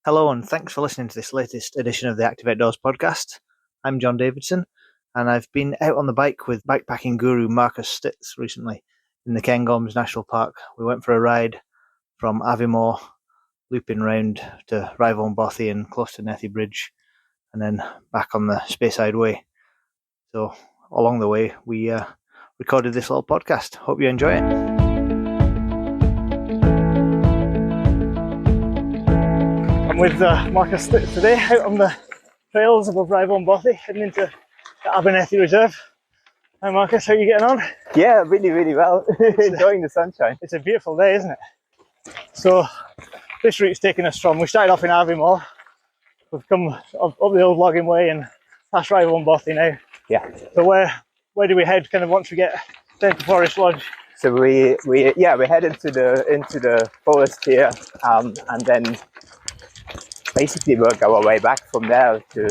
Hello and thanks for listening to this latest edition of the Active Outdoors podcast. I'm John Davidson and I've been out on the bike with bikepacking guru Markus Stitz recently in the Cairngorms National Park. We went for a ride from Aviemore, looping round to Rivon Bothy and close to Nethy Bridge, and then back on the Speyside Way. So along the way we recorded this little podcast. Hope you enjoy it. I'm with Markus Stitz today, out on the trails above Rivon Bothy, heading into the Abernethy Reserve. Hi Markus, how are you getting on? Yeah, really well. Enjoying the sunshine. It's a beautiful day, isn't it? So this route's taking us from, we started off in Aviemore, we've come up the old logging way and past Rivon Bothy now. Yeah. So where do we head kind of once we get down to Forest Lodge? So we head into the forest here, and then basically work our way back from there to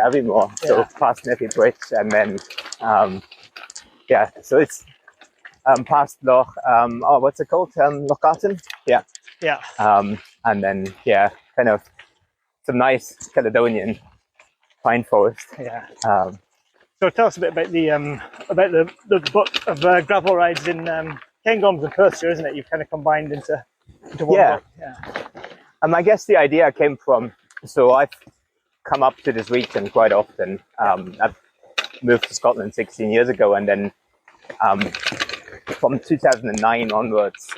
Aviemore. Yeah. So past Nethy Bridge and then so it's past Loch what's it called? Loch Garten? Yeah. Yeah. And then kind of some nice Caledonian pine forest. Yeah. So tell us a bit about the book of gravel rides in Cairngorms and Perthshire, isn't it? You've kind of combined into one book. Yeah. I guess the idea came from, so I've come up to this region quite often. I've moved to Scotland 16 years ago, and then from 2019 onwards,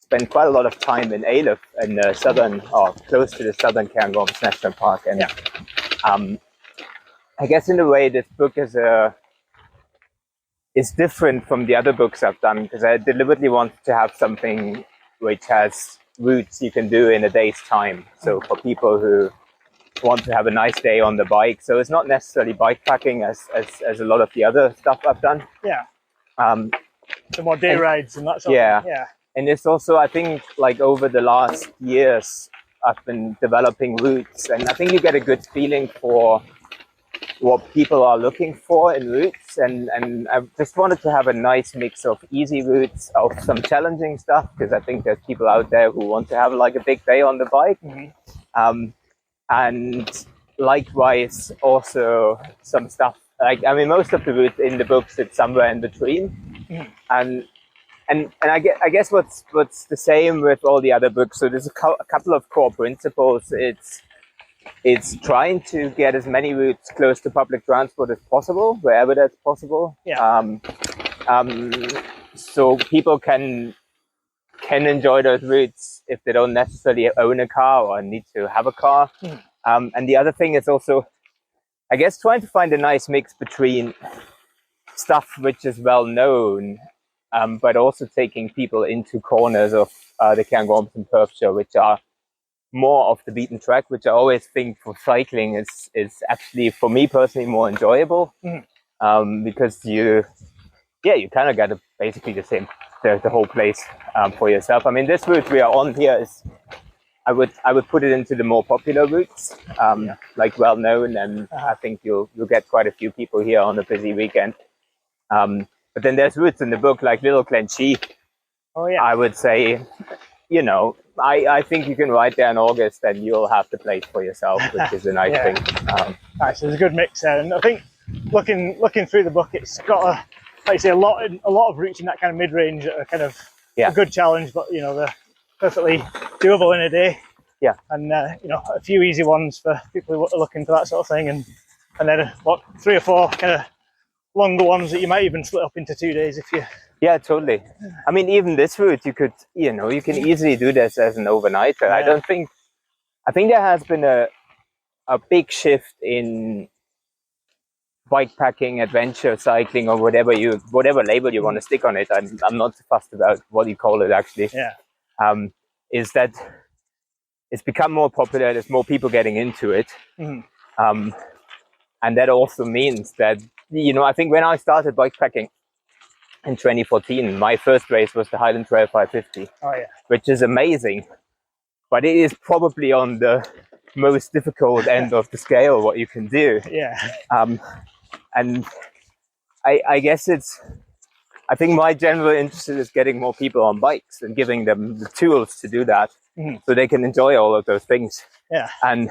spent quite a lot of time in Ailif in the southern, or close to the southern Cairngorms National Park. And I guess in a way this book is different from the other books I've done, because I deliberately wanted to have something which has routes you can do in a day's time. So for people who want to have a nice day on the bike. So it's not necessarily bikepacking as a lot of the other stuff I've done. Yeah. So more day rides and that sort of thing. Yeah. And it's also, I think, like over the last years, I've been developing routes, and I think you get a good feeling for what people are looking for in routes, and I just wanted to have a nice mix of easy routes, of some challenging stuff, because I think there's people out there who want to have like a big day on the bike. Mm-hmm. And likewise also some stuff like, I mean, most of the routes in the book sit somewhere in between. Mm-hmm. And I guess what's the same with all the other books, so there's a couple of core principles. It's trying to get as many routes close to public transport as possible, wherever that's possible. Yeah. So people can enjoy those routes if they don't necessarily own a car or need to have a car. And the other thing is also, I guess, trying to find a nice mix between stuff which is well known, but also taking people into corners of the Cairngorms and Perthshire, which are more off the beaten track, which I always think for cycling is actually, for me personally, more enjoyable. Because you kind of get basically the whole place for yourself. I mean, this route we are on here is, I would put it into the more popular routes, like well known, and I think you'll get quite a few people here on a busy weekend. But then there's routes in the book like Little Glenshee. Oh yeah. I would say, I think you can ride there in August and you'll have the place for yourself, which is a nice thing. Right, so there's a good mix there, and I think looking through the book, it's got a lot of routes in that kind of mid-range that are kind of a good challenge, but they're perfectly doable in a day. Yeah. And a few easy ones for people who are looking for that sort of thing, and then 3 or 4 kind of longer ones that you might even split up into 2 days if you. Yeah, totally. I mean, even this route, you could, you can easily do this as an overnighter. Yeah. I think there has been a big shift in bikepacking, adventure cycling, or whatever label you want to stick on it. I'm not fussed about what you call it, actually. Yeah. Is that it's become more popular. There's more people getting into it. Mm-hmm. And that also means that, I think when I started bikepacking, in 2014, my first race was the Highland Trail 550, which is amazing, but it is probably on the most difficult end of the scale what you can do. Yeah. And I guess I think my general interest is getting more people on bikes and giving them the tools to do that, so they can enjoy all of those things. Yeah. And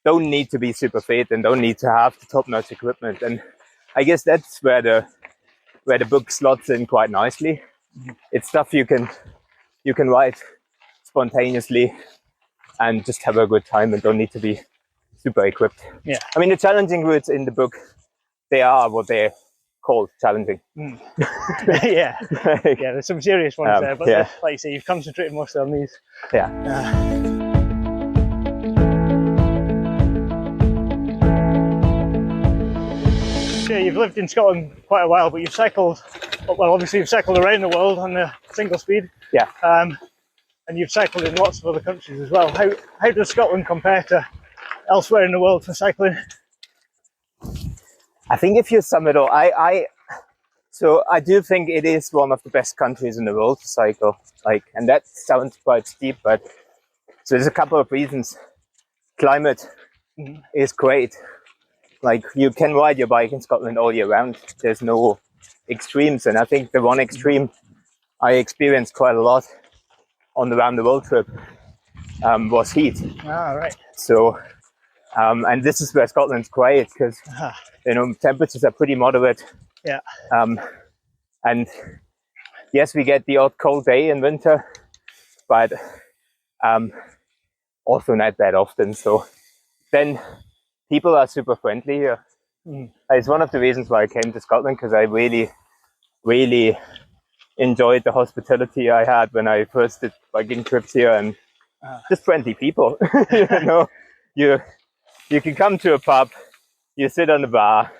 don't need to be super fit and don't need to have the top-notch equipment. And I guess that's where the book slots in quite nicely. It's stuff you can write spontaneously and just have a good time and don't need to be super equipped. Yeah. I mean, the challenging routes in the book, they are what they're called, challenging. Yeah. Yeah, there's some serious ones there, but like you say, you've concentrated mostly on these. Yeah. You've lived in Scotland quite a while, but you've cycled, well, obviously you've cycled around the world on the single speed. Yeah. And you've cycled in lots of other countries as well. How does Scotland compare to elsewhere in the world for cycling? I think if you sum it all, so I do think it is one of the best countries in the world to cycle. And that sounds quite steep, but so there's a couple of reasons. Climate is great. You can ride your bike in Scotland all year round. There's no extremes, and I think the one extreme I experienced quite a lot on the round the world trip was heat. Right. So, and this is where Scotland's great because temperatures are pretty moderate. Yeah. And yes, we get the odd cold day in winter, but also not that often. So then people are super friendly here. It's one of the reasons why I came to Scotland, because I really, really enjoyed the hospitality I had when I first did biking trips here, and just friendly people. You can come to a pub, you sit on the bar,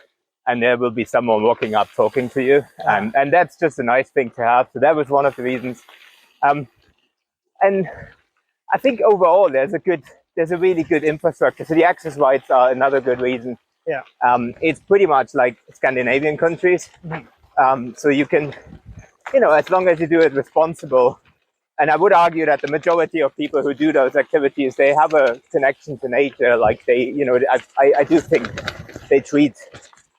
and there will be someone walking up talking to you, and that's just a nice thing to have. So that was one of the reasons. And I think overall there's a really good infrastructure. So the access rights are another good reason. Yeah. It's pretty much like Scandinavian countries. So you can, as long as you do it responsible. And I would argue that the majority of people who do those activities, they have a connection to nature. I do think they treat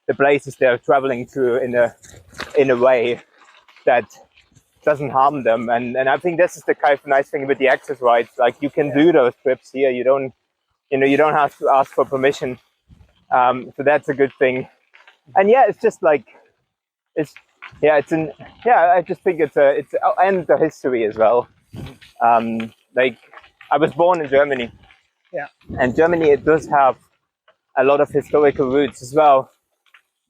the places they're traveling to in a way that doesn't harm them. And I think this is the kind of nice thing with the access rights. You can do those trips here. You don't have to ask for permission. So that's a good thing. And it's just I just think it's and the history as well. I was born in Germany. Yeah. And Germany, it does have a lot of historical roots as well.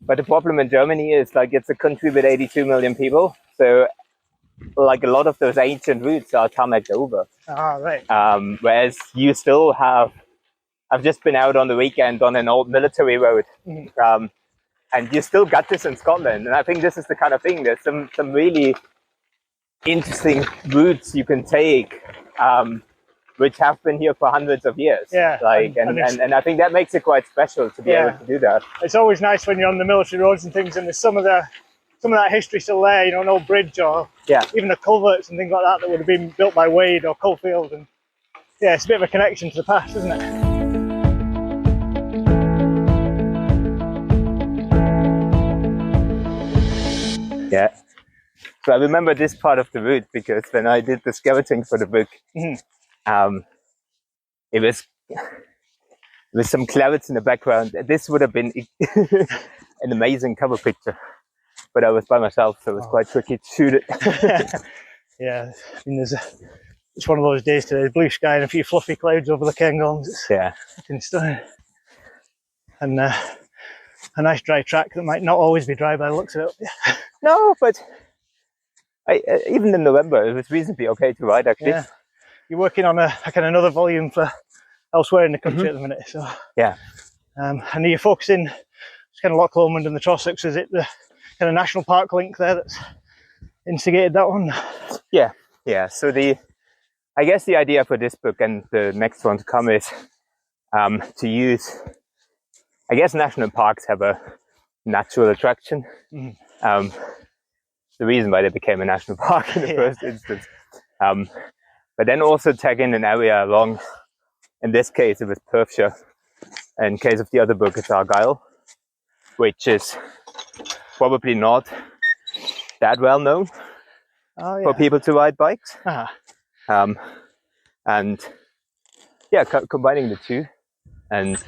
But the problem in Germany is it's a country with 82 million people. So a lot of those ancient routes are tarmacked over. Right. Whereas you still have, I've just been out on the weekend on an old military road. And you still got this in Scotland. And I think this is the kind of thing. There's some really interesting routes you can take, which have been here for hundreds of years. Yeah. And I think that makes it quite special to be able to do that. It's always nice when you're on the military roads and things, and there's some of that history still there, an old bridge or even the culverts and things like that would have been built by Wade or Coalfield. And it's a bit of a connection to the past, isn't it? Yeah. So I remember this part of the route because when I did the scouting for the book, it was with some clouds in the background. This would have been an amazing cover picture, but I was by myself, so it was quite tricky to shoot it. Yeah, I mean, it's one of those days today, blue sky and a few fluffy clouds over the Cairngorms. It's stunning. And a nice dry track that might not always be dry by the looks of it. No, but even in November, it was reasonably okay to ride, actually. Yeah. You're working on another volume for elsewhere in the country at the minute. So and are you focusing, it's kind of Loch Lomond and the Trossachs, is it the kind of national park link there that's instigated that one? Yeah. So I guess the idea for this book and the next one to come is to use, I guess national parks have a natural attraction. The reason why they became a national park in the first instance. But then also tag in an area along, in this case it was Perthshire. In case of the other book, it's Argyll, which is probably not that well known for people to ride bikes. And yeah, combining the two, and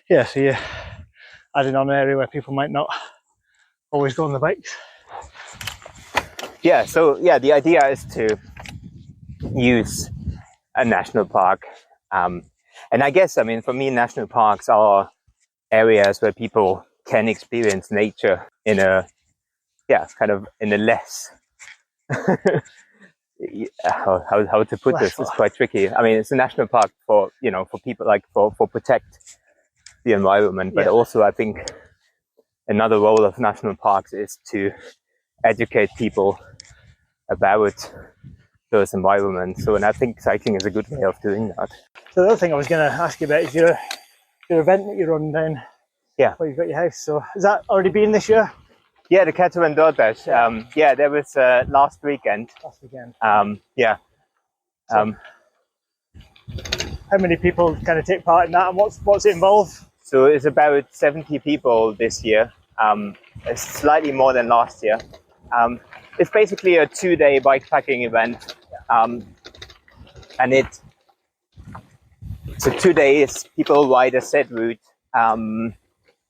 yeah, so you're adding on an area where people might not always go on the bikes. Yeah, so yeah, the idea is to use a national park, and I guess, I mean, for me, national parks are areas where people can experience nature in a kind of in a less how to put this is quite tricky. I mean, it's a national park for for people, like for protect the environment, but also I think another role of national parks is to educate people about those environments. So, and I think cycling is a good way of doing that. So the other thing I was going to ask you about is your event that you run down where you've got your house. So has that already been this year? Yeah, the Cataran Dash. Yeah, there was last weekend. So how many people kind of take part in that, and what's it involve? So it's about 70 people this year. It's slightly more than last year. It's basically a 2-day bikepacking event, and so 2 days people ride a set route.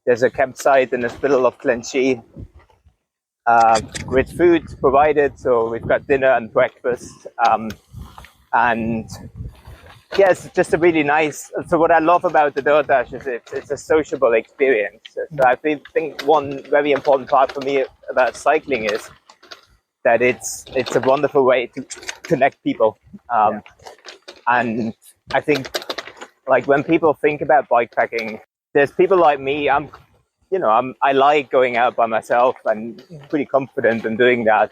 There's a campsite in the middle of Clenchee with food provided, so we've got dinner and breakfast, and yeah, it's just a really nice. So what I love about the Dirt Dash is it's a sociable experience. So I think one very important part for me about cycling is that it's a wonderful way to connect people, and I think, like, when people think about bikepacking, there's people like me. I like going out by myself and pretty confident in doing that.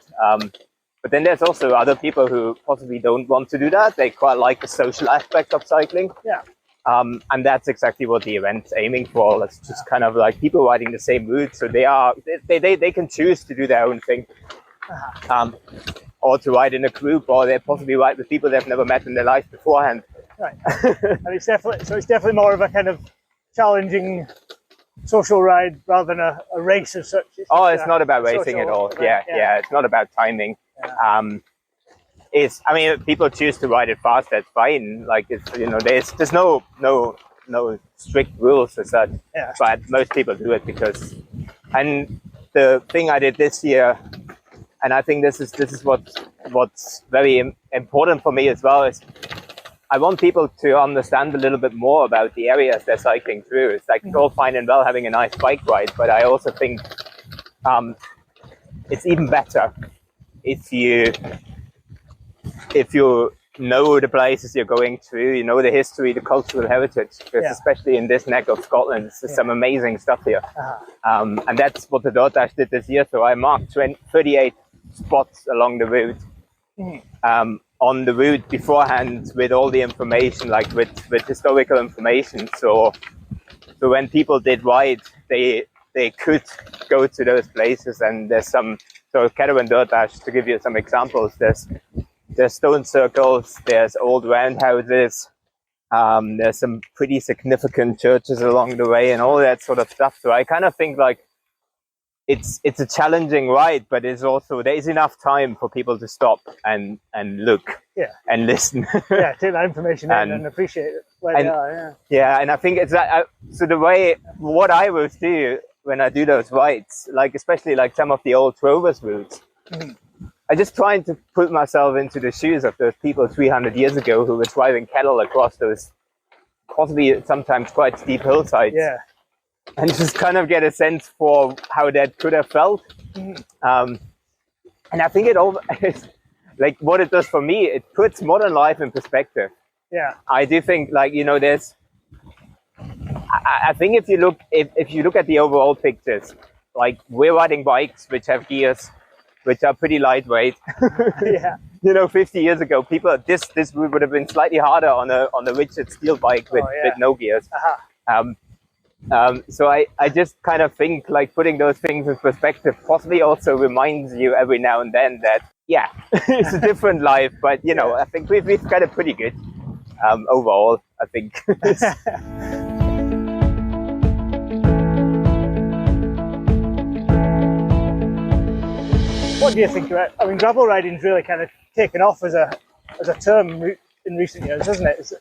But then there's also other people who possibly don't want to do that. They quite like the social aspect of cycling. Yeah. And that's exactly what the event's aiming for. It's just kind of like people riding the same route. So they can choose to do their own thing. Or to ride in a group, or they possibly ride with people they've never met in their life beforehand. Right. And it's definitely more of a kind of challenging social ride rather than a race as such. It's not about racing at all. Yeah, it's not about timing. I mean, people choose to ride it fast, that's fine. Like, it's, there's no strict rules as such. Yeah. But most people do it because, and the thing I did this year, and I think this is what's very important for me as well, is I want people to understand a little bit more about the areas they're cycling through. It's like, it's all fine and well having a nice bike ride, but I also think it's even better if you know the places you're going through, you know the history, the cultural heritage, because especially in this neck of Scotland, there's some amazing stuff here. And that's what the Dirt Dash did this year. So I marked 38 spots along the route. On the route beforehand with all the information, like with historical information. So when people did ride, they could go to those places, and there's some. So Cataran Dirt Dash, to give you some examples, there's stone circles, there's old roundhouses, there's some pretty significant churches along the way, and all that sort of stuff. So I kind of think like it's a challenging ride, but it's also, there is enough time for people to stop and look and listen. Take that information in and appreciate it where they are. And I think it's that. So what I will do when I do those rides, like especially like some of the old Rovers routes, I just trying to put myself into the shoes of those people 300 years ago who were driving cattle across those possibly sometimes quite steep hillsides. Yeah. And just kind of get a sense for how that could have felt. And I think it's like what it does for me, it puts modern life in perspective. Yeah. I do think, like, I think if you look at the overall pictures, like, we're riding bikes which have gears which are pretty lightweight. 50 years ago, this would have been slightly harder on a rigid steel bike with no gears. So I just kind of think, like, putting those things in perspective possibly also reminds you every now and then that, it's a different life, but, I think we've got it pretty good overall, I think. What do you think about? I mean, gravel riding's really kind of taken off as a term in recent years, hasn't it?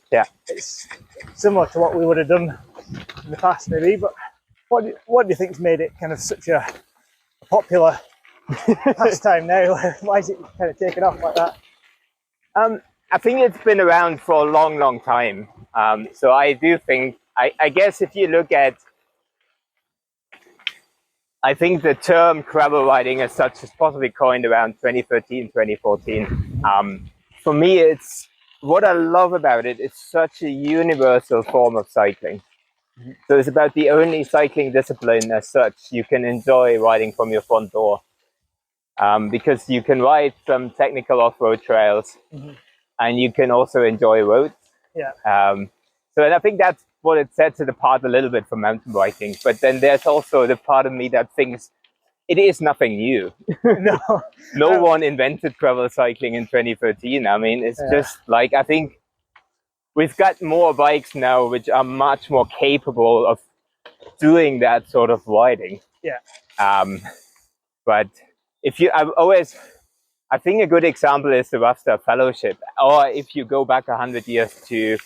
It's similar to what we would have done in the past, maybe. But what do you think's made it kind of such a popular pastime now? Why is it kind of taken off like that? I think it's been around for a long, long time. So I do think, I guess if you look at, I think the term gravel riding as such is possibly coined around 2013, 2014. For me, it's what I love about it. It's such a universal form of cycling. So it's about the only cycling discipline as such you can enjoy riding from your front door. Because you can ride some technical off-road trails, and you can also enjoy roads. So and I think that's what it sets it apart a little bit from mountain biking. But then there's also the part of me that thinks it is nothing new. No one invented gravel cycling in 2013. I mean, it's just like, I think we've got more bikes now which are much more capable of doing that sort of riding. But I think a good example is the Rough Fellowship, or if you go back 100 years to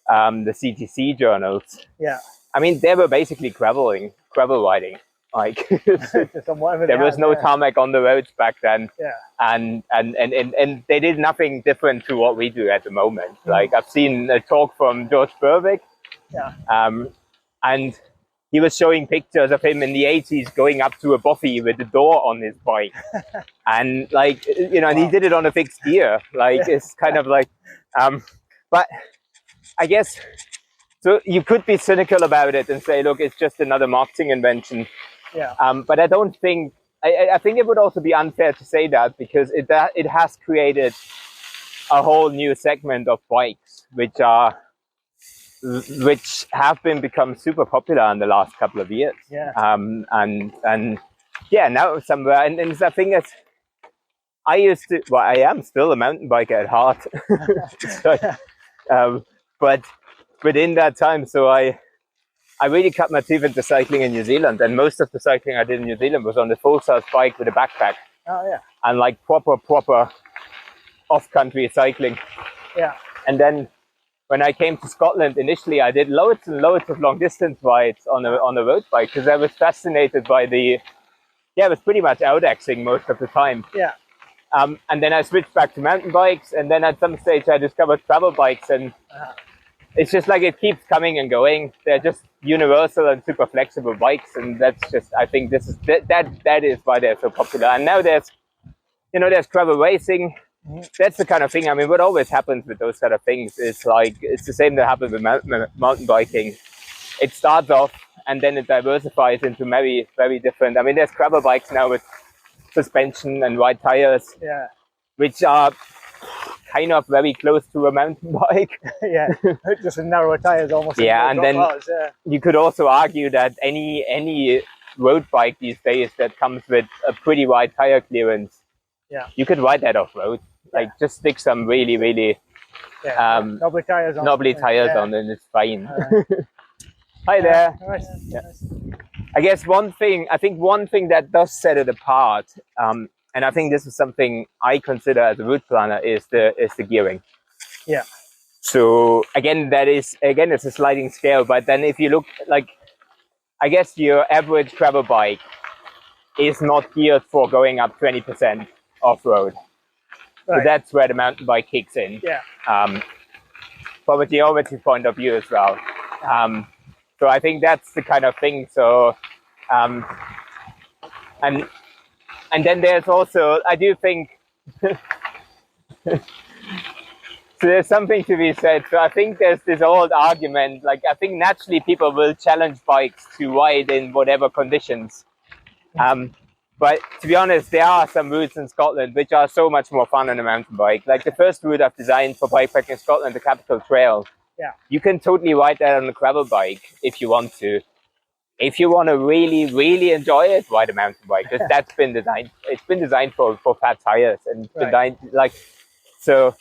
the CTC journals. I mean, they were basically gravel riding. Like there was no tarmac on the roads back then, and they did nothing different to what we do at the moment. Like I've seen a talk from George Berwick, and he was showing pictures of him in the 80s going up to a bothy with the door on his bike. And like, you know, and he did it on a fixed gear. Like, it's kind of like, but I guess, so you could be cynical about it and say, look, it's just another marketing invention. But I don't think, I think it would also be unfair to say that, because it has created a whole new segment of bikes, which have become super popular in the last couple of years. And now somewhere, and the thing is, I am still a mountain biker at heart. But within that time, so I really cut my teeth into cycling in New Zealand, and most of the cycling I did in New Zealand was on the full-size bike with a backpack. And like proper off-country cycling. And then when I came to Scotland, initially I did loads and loads of long-distance rides on a road bike, because I was fascinated by it was pretty much out-axing most of the time. And then I switched back to mountain bikes, and then at some stage I discovered travel bikes, and it's just like it keeps coming and going. They're just universal and super flexible bikes, and that's just, I think this is that is why they're so popular. And now there's gravel racing. That's the kind of thing. I mean, what always happens with those kind of things is like, it's the same that happens with mountain biking. It starts off and then it diversifies into very, very different. I mean, there's gravel bikes now with suspension and wide tires, which are kind of very close to a mountain bike. Just with narrower tires almost. And then you could also argue that any road bike these days that comes with a pretty wide tire clearance, you could ride that off road. Like just stick some really, really knobbly tires on, and it's fine. Hi there. Nice. I guess one thing that does set it apart, and I think this is something I consider as a route planner, is the gearing. So again, it's a sliding scale. But then if you look, like, I guess your average gravel bike is not geared for going up 20% off road. So that's where the mountain bike kicks in. From a geometry point of view as well. So I think that's the kind of thing. So, and then there's also, I do think, so there's something to be said. So I think there's this old argument, like, I think naturally people will challenge bikes to ride in whatever conditions. But to be honest, there are some routes in Scotland which are so much more fun on a mountain bike. Like the first route I've designed for bikepacking in Scotland, the Capital Trail. You can totally ride that on a gravel bike if you want to. If you want to really, really enjoy it, ride a mountain bike. Because that's been designed. It's been designed for fat tires and designed like so.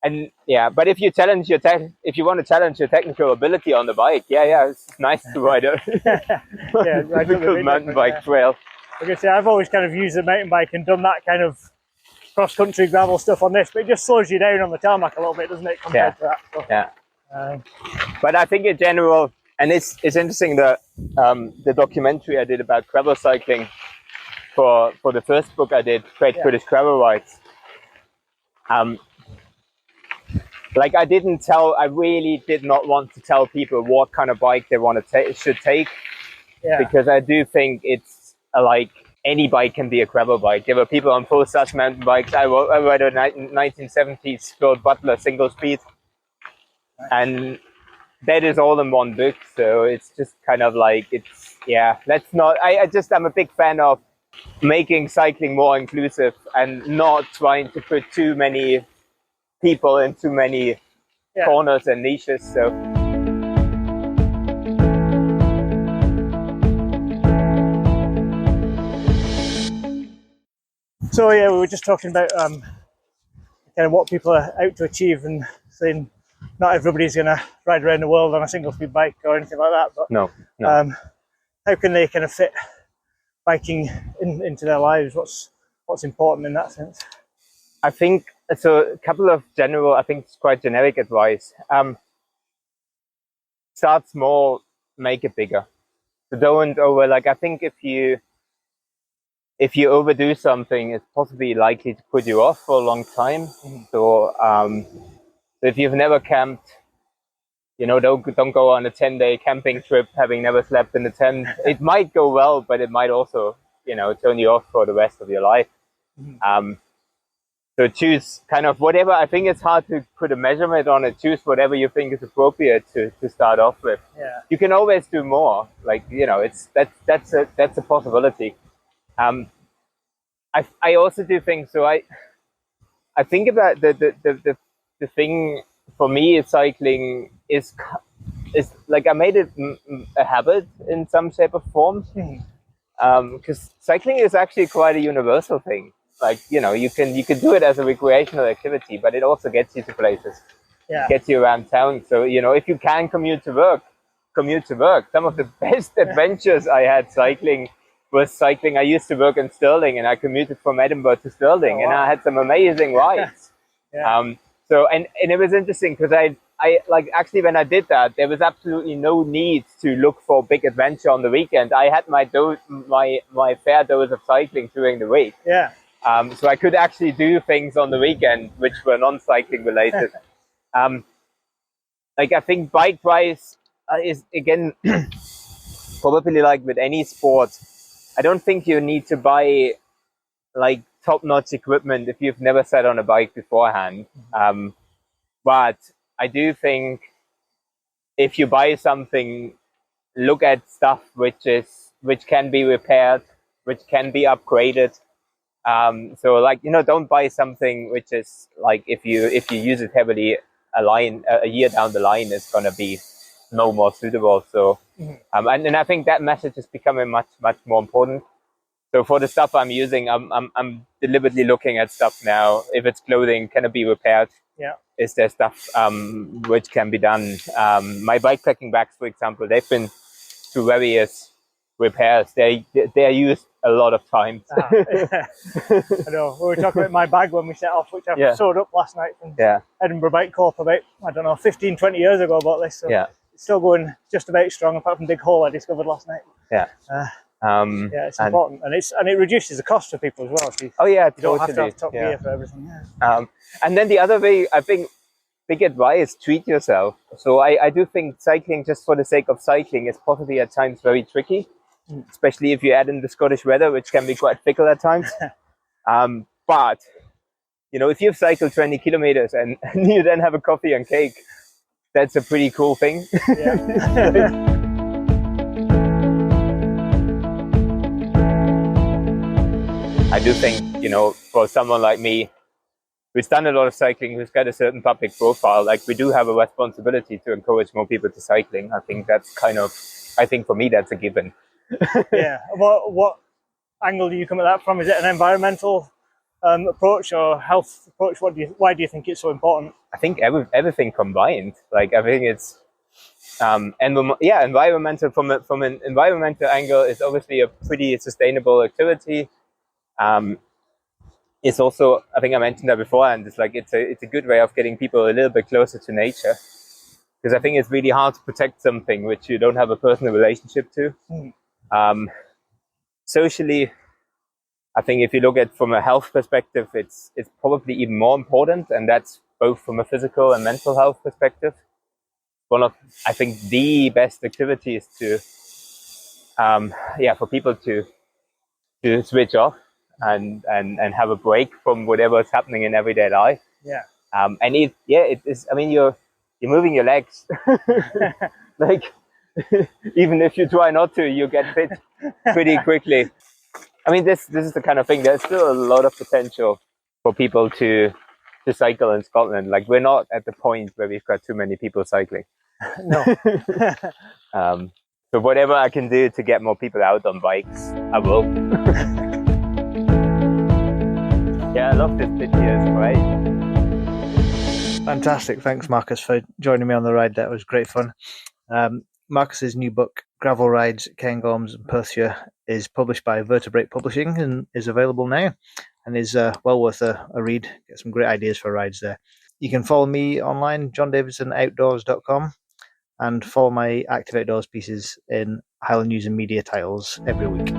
And but if you want to challenge your technical ability on the bike, it's nice to ride a difficult mountain bike trail. Like I say, I've always kind of used the mountain bike and done that kind of cross-country gravel stuff on this, but it just slows you down on the tarmac a little bit, doesn't it, compared to that? So, yeah. But I think in general, and it's interesting that the documentary I did about gravel cycling for the first book I did, Great British Gravel Rides. Like I really did not want to tell people what kind of bike they should take, because I do think it's like any bike can be a gravel bike. There were people on full-size mountain bikes. I rode a 1970s Phil Butler single speed, and that is all in one book. So it's just kind of like, let's not, I'm a big fan of making cycling more inclusive and not trying to put too many people in too many corners and niches. So yeah, we were just talking about kind of what people are out to achieve, and saying not everybody's going to ride around the world on a single speed bike or anything like that. But no. How can they kind of fit biking into their lives? What's important in that sense? I think so. A couple of general, I think it's quite generic advice. Start small, make it bigger. So don't I think if you overdo something, it's possibly likely to put you off for a long time. So if you've never camped, don't go on a 10-day camping trip having never slept in a tent. It might go well, but it might also, turn you off for the rest of your life. So choose kind of whatever. I think it's hard to put a measurement on it. Choose whatever you think is appropriate to start off with. Yeah. You can always do more. That's a possibility. I also do think so. I think about the thing for me is cycling is like I made it a habit in some shape or form. Because cycling is actually quite a universal thing. Like, you can do it as a recreational activity, but it also gets you to places, gets you around town. So, if you can commute to work. Some of the best adventures I had cycling was cycling. I used to work in Stirling, and I commuted from Edinburgh to Stirling, and I had some amazing rides. So, and it was interesting because I like, actually when I did that, there was absolutely no need to look for big adventure on the weekend. I had my fair dose of cycling during the week. So I could actually do things on the weekend which were non-cycling related. Like I think bike-wise is, again, probably like with any sport, I don't think you need to buy like top-notch equipment if you've never sat on a bike beforehand. But I do think if you buy something, look at stuff which can be repaired, which can be upgraded. So like, don't buy something which is like, if you use it heavily, a year down the line is going to be no more suitable. So, and I think that message is becoming much, much more important. So for the stuff I'm using, I'm deliberately looking at stuff now. If it's clothing, can it be repaired? Is there stuff which can be done? My bikepacking bags, for example, they've been through various repairs. They are used a lot of times. I know. We were talking about my bag when we set off, which I sewed up last night from Edinburgh Bike Corp about, 15, 20 years ago about this. So it's still going just about strong, apart from the big hole I discovered last night. It's important, and it reduces the cost for people as well. So you don't have to have top gear for everything. And then the other way, I think, big advice: treat yourself. So I do think cycling just for the sake of cycling is possibly at times very tricky, especially if you add in the Scottish weather, which can be quite fickle at times. But if you've cycled 20 kilometers and you then have a coffee and cake, that's a pretty cool thing. I do think, for someone like me, who's done a lot of cycling, who's got a certain public profile, like, we do have a responsibility to encourage more people to cycling. I think that's for me, that's a given. What angle do you come at that from? Is it an environmental approach or health approach? Why do you think it's so important? I think everything combined. Like, I think Environmental from an environmental angle is obviously a pretty sustainable activity. It's also, I think I mentioned that before, and it's like it's a good way of getting people a little bit closer to nature, because I think it's really hard to protect something which you don't have a personal relationship to. Socially, I think if you look at from a health perspective, it's probably even more important, and that's both from a physical and mental health perspective. One of, I think, the best activities to for people to switch off and have a break from whatever is happening in everyday life. And it is, I mean, you're moving your legs. Like, even if you try not to, you get fit pretty quickly. I mean, this is the kind of thing, there's still a lot of potential for people to cycle in Scotland. Like, we're not at the point where we've got too many people cycling. No. So whatever I can do to get more people out on bikes, I will. Yeah, I love this bit here, it's great. Fantastic. Thanks, Markus, for joining me on the ride. That was great fun. Markus's new book, Gravel Rides, Cairngorms and Perthshire, is published by Vertebrate Publishing and is available now, and is well worth a read. Get some great ideas for rides there. You can follow me online, johndavidsonoutdoors.com, and follow my Active Outdoors pieces in Highland News and Media titles every week.